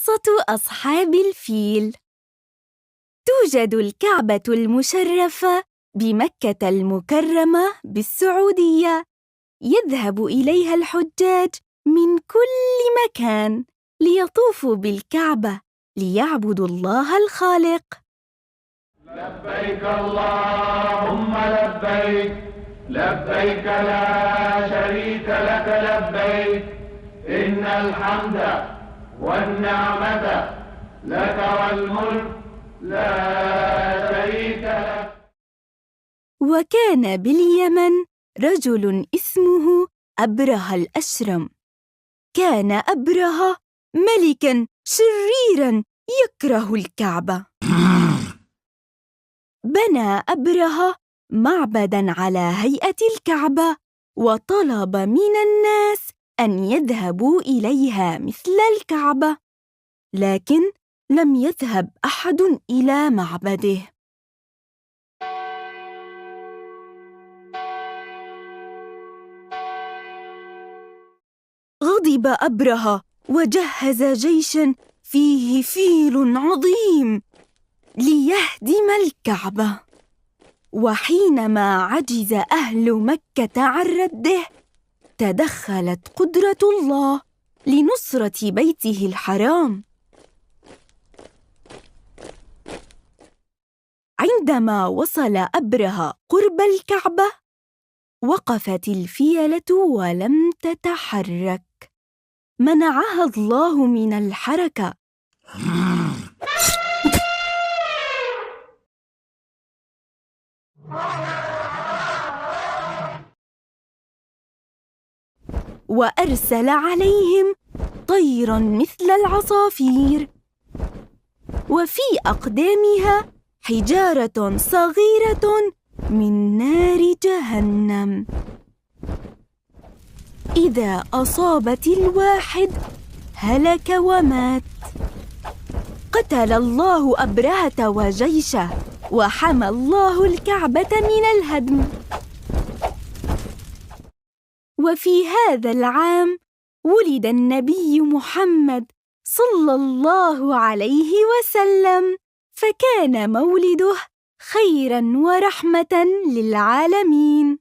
قصة أصحاب الفيل. توجد الكعبة المشرفة بمكة المكرمة بالسعودية، يذهب إليها الحجاج من كل مكان ليطوفوا بالكعبة ليعبدوا الله الخالق. لبيك اللهم لبيك، لبيك لا شريك لك لبيك، إن الحمد والنعمة لك والملك لا شريك لك. وكان باليمن رجل اسمه أبرهة الأشرم. كان أبرهة ملكاً شريراً يكره الكعبة. بنى أبرهة معبداً على هيئة الكعبة، وطلب من الناس أن يذهبوا إليها مثل الكعبة، لكن لم يذهب أحد إلى معبده. غضب أبرهة وجهز جيشاً فيه فيل عظيم ليهدم الكعبة. وحينما عجز أهل مكة عن رده، تدخلت قدرة الله لنصرة بيته الحرام. عندما وصل أبرهة قرب الكعبة، وقفت الفيلة ولم تتحرك، منعها الله من الحركة. وأرسل عليهم طيراً مثل العصافير، وفي أقدامها حجارة صغيرة من نار جهنم. إذا أصابت الواحد هلك ومات. قتل الله أبرهة وجيشه، وحمى الله الكعبة من الهدم. وفي هذا العام ولد النبي محمد صلى الله عليه وسلم، فكان مولده خيراً ورحمة للعالمين.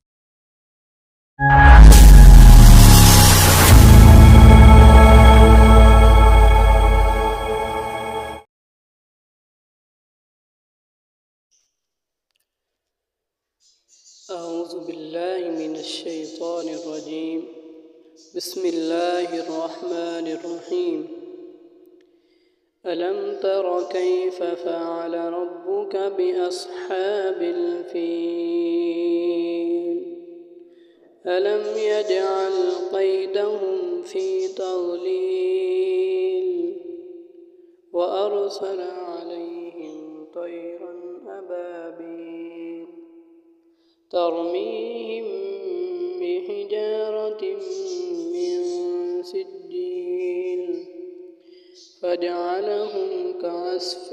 أعوذ بالله من الشيطان الرجيم. بسم الله الرحمن الرحيم. ألم تر كيف فعل ربك بأصحاب الفيل؟ ألم يجعل كيدهم في تضليل، وأرسل عليهم طيرا أبابيل ترميهم بحجارة من سجيل فجعلهم كعصف